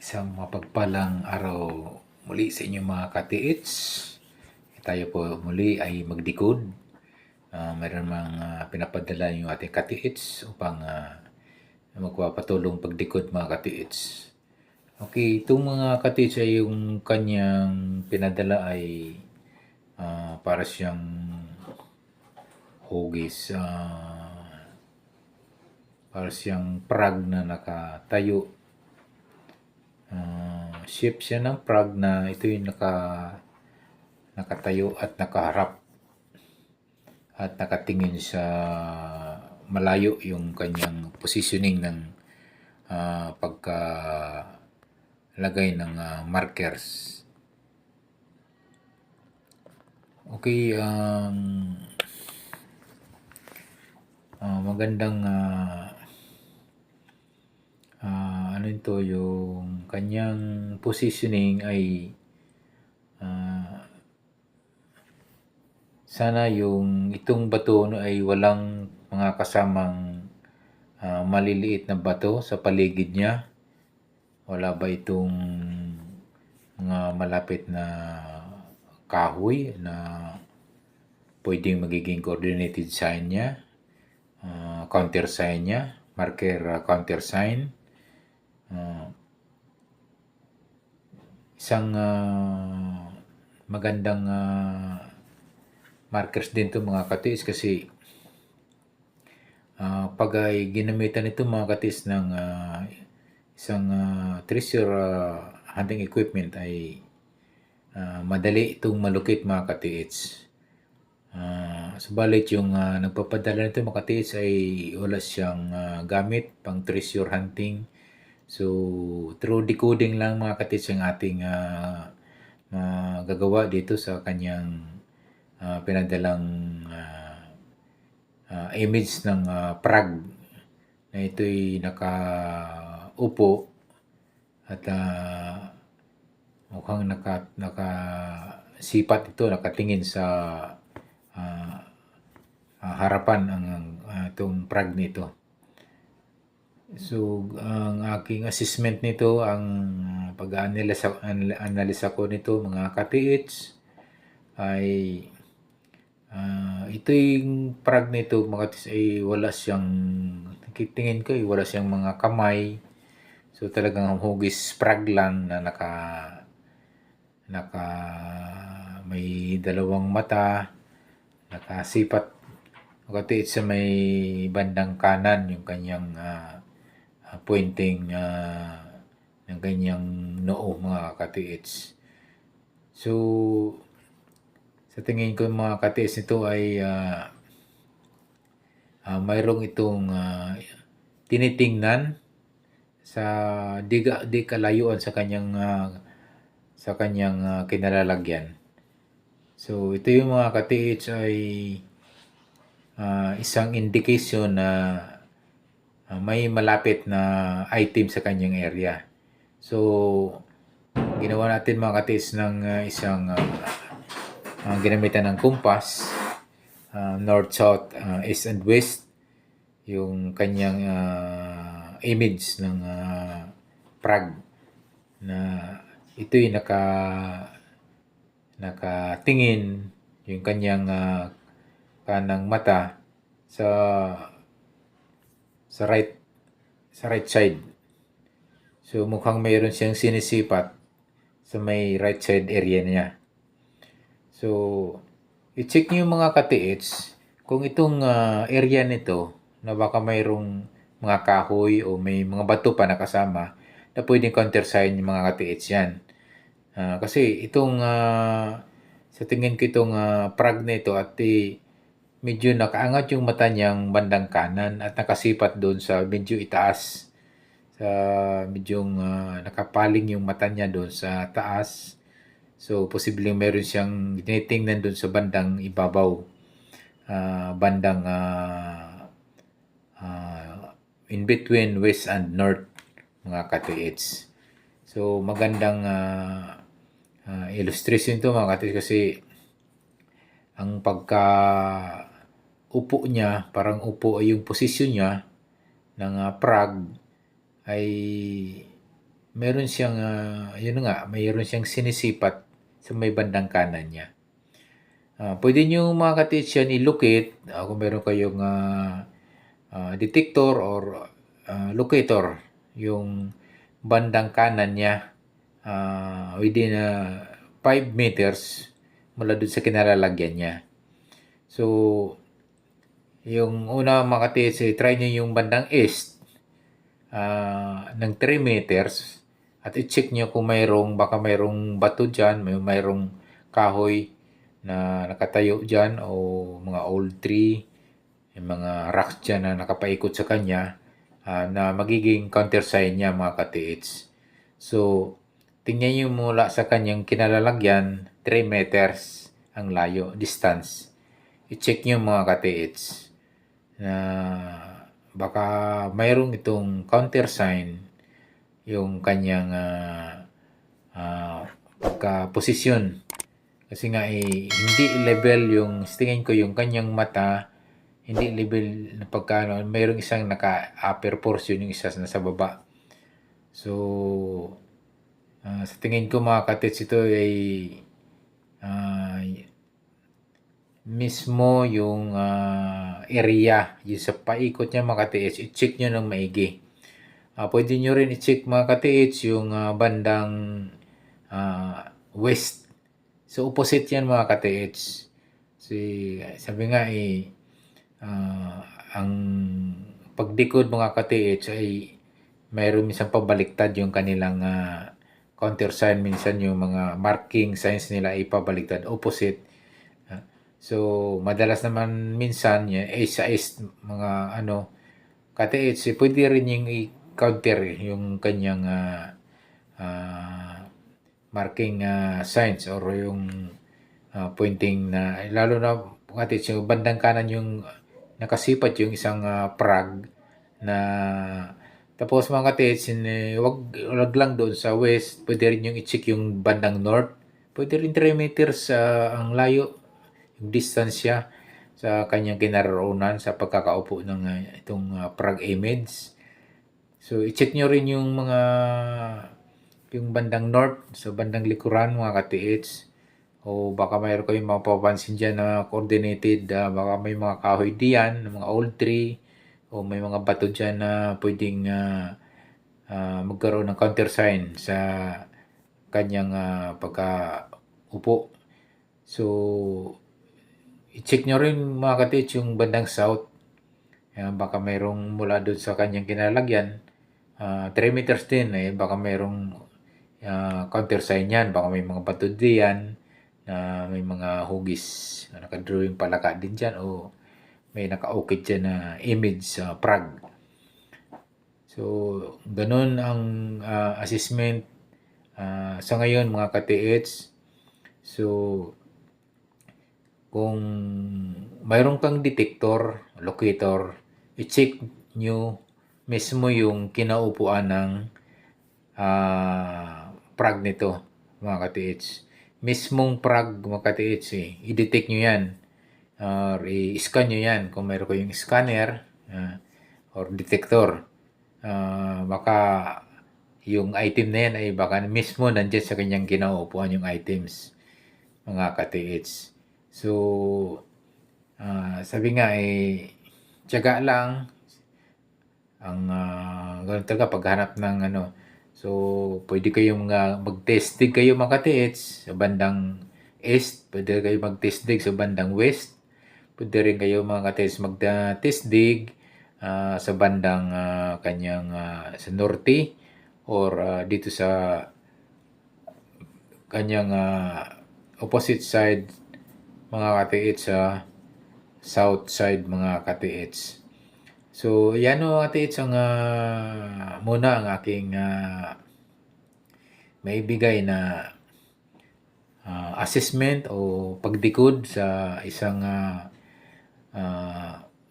Isang mapagpalang araw muli sa inyong mga katiits. Tayo po muli ay magdikod. Mayroon mga pinapadala yung ating katiits upang magpapatulong pagdikod mga katiits. Okay, itong mga katiits ay yung kanyang pinadala ay para siyang hugis. Para siyang prag na nakatayo. Shape siya ng prag na ito yung nakatayo at nakaharap at nakatingin sa malayo yung kanyang positioning ng pagkalagay ng markers. Okay, magandang ano ito, yung kanyang positioning ay sana yung itong bato ay walang mga kasamang maliliit na bato sa paligid niya. Wala ba itong mga malapit na kahoy na pwedeng magiging coordinated sign niya, counter sign niya, marker counter sign. Isang magandang markers din to mga katiis kasi pag ay ginamitan ito mga katiis ng isang treasure hunting equipment ay madali itong malukit mga katiits. Subalit yung nagpapadala nito mga katiits ay wala siyang gamit pang treasure hunting. So, through decoding lang mga katiits ang ating gagawa dito sa kanyang pinadalang image ng prag na ito'y nakaupo at mukhang nakasipat ito, nakatingin sa harapan ang itong prag nito. So, ang aking assessment nito, ang pag-analisa ko nito mga katiits ay ito yung prag nito mga katiits ay wala siyang, tingin ko ay wala siyang mga kamay. So, talagang hugis prag lang na may dalawang mata, nakasipat mga katiits sa may bandang kanan yung kanyang pointing ng kanyang noo mga katiits. So, sa tingin ko mga katiits nito ay mayroong itong tinitingnan sa di kalayuan sa kanyang kinalalagyan. So, ito yung mga katiits ay isang indication na may malapit na item sa kanyang area. So, ginawa natin mga katiits ng isang ginamitan ng compass, north, south, east, and west, yung kanyang image ng prag na ito'y nakatingin yung kanyang kanang mata sa right side. So mukhang mayroon siyang sinisipat sa may right side area niya. So i-check niyo yung mga katiits kung itong area nito na baka mayroong mga kahoy o may mga bato pa nakasama na pwedeng counter sign yung mga katiits yan. Kasi itong sa tingin ko itong prag na ito at medyo nakaangat yung mata niyang bandang kanan at nakasipat doon sa medyo itaas. Sa medyo nakapaling yung mata niya doon sa taas. So, posibleng meron siyang tinitingnan doon sa bandang ibabaw. Bandang in between west and north mga katiits. So, magandang illustration to mga katiits kasi ang upo niya, parang upo ay yung posisyon niya ng prag ay meron siyang, yun nga, mayroon siyang sinisipat sa may bandang kanan niya. Pwede nyo mga ka-teach yan i-locate kung meron kayong detector or locator, yung bandang kanan niya within 5 meters mula dun sa kinalalagyan niya. So, yung una mga ka-teach, try nyo yung bandang east ng 3 meters at i-check nyo kung baka mayroong bato dyan, mayroong kahoy na nakatayo dyan o mga old tree, yung mga rocks dyan na nakapaikot sa kanya na magiging countersign niya mga ka-TH. So, tingnan nyo mula sa kanyang kinalalagyan, 3 meters ang layo, distance. I-check nyo mga ka-TH na baka mayroong itong countersign yung kanyang pagka-posisyon. Kasi nga hindi level yung, tingin ko yung kanyang mata, hindi level na pagkano, mayroong isang naka-upper portion, yung isa nasa baba. So, sa tingin ko mga katits, ito ay mismo yung area, yung sa paikot niya mga katits, i-check nyo ng maigi. Pwede nyo rin i-check mga katits yung bandang west. So, opposite yan mga ka-TH. Sabi nga ang pagdikod mga ka-TH ay mayroon minsan pabaliktad yung kanilang countersign. Minsan yung mga marking signs nila ay pabaliktad, opposite. So, madalas naman minsan sa east mga ka-TH, pwede rin yung i-counter yung kanyang marking signs or yung pointing na lalo na yung bandang kanan yung nakasipat yung isang prag na tapos mga katits, wag lang doon sa west, pwede rin yung i-check yung bandang north, pwede rin 3 meters ang layo, yung distansya sa kanyang kinaroonan sa pagkakaupo ng itong prag image. So i-check nyo rin yung bandang north, sa bandang likuran mga ka-TH. O baka mayroon kayong mapapansin dyan na coordinated, baka may mga kahoy diyan, mga old tree, o may mga bato dyan na pwedeng magkaroon ng countersign sa kanyang pagkaupo. So, i-check nyo rin mga ka-TH yung bandang south. Baka mayroong mula doon sa kanyang kinalagyan, 3 meters din, baka mayroong countersign yan, baka may mga bato diyan na may mga hugis na nakadrawing palaka din dyan o may naka-ukit dyan na image sa prag. So, ganun ang assessment sa ngayon mga ka-TH. So, kung mayroon kang detector, locator, i-check nyo mismo yung kinaupuan ng prag nito mga ka-TH. Mismong prag mga ka-TH i-detect nyo yan or i-scan nyo yan kung mayroon kayong scanner or detector. Baka yung item na yan ay baka mismo nandyan sa kanyang kinaupuan yung items mga ka-TH. So, sabi nga tiyaga lang ang ganun talaga paghanap ng So, pwede kayong mag-test dig kayo mga ka-TH sa bandang east, pwede kayo mag-test dig sa bandang west, pwede rin kayo mga ka-TH mag-test dig sa bandang kanyang sa norte or dito sa kanyang opposite side mga ka-TH sa south side mga ka-TH. So, yan mga ka-TH ang muna ang aking maibigay na assessment o pagdikod sa isang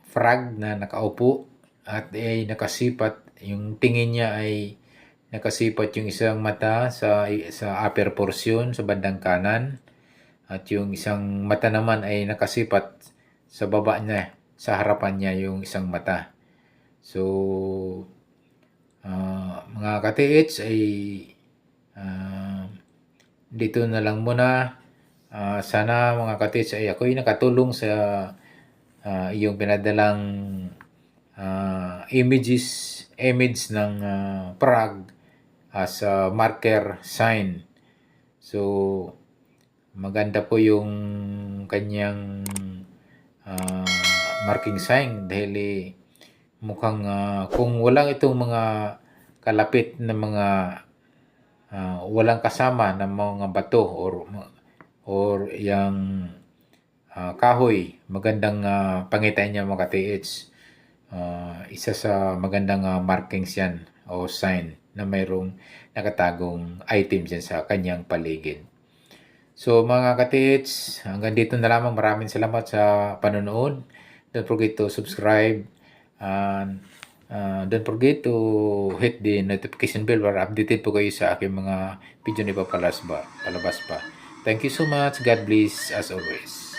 frag na nakaupo at ay nakasipat, yung tingin niya ay nakasipat yung isang mata sa upper portion sa bandang kanan at yung isang mata naman ay nakasipat sa baba niya, sa harapan niya yung isang mata. So, Mga ka-TH ay dito na lang muna. Sana mga ka-TH ay ako'y nakatulong sa iyong pinadalang image ng Prague as a marker sign. So, maganda po yung kanyang marking sign dahil mukhang kung walang itong mga kalapit na mga walang kasama ng mga bato or yung kahoy, magandang pangitain niya mga TH. Isa sa magandang markings yan o sign na mayroong nakatagong item dyan sa kanyang paligid. So mga ka-TH, hanggang dito na lamang. Maraming salamat sa panonood. Don't forget to subscribe and don't forget to hit the notification bell para updated po kayo sa aking mga video na palabas pa. Thank you so much. God bless as always.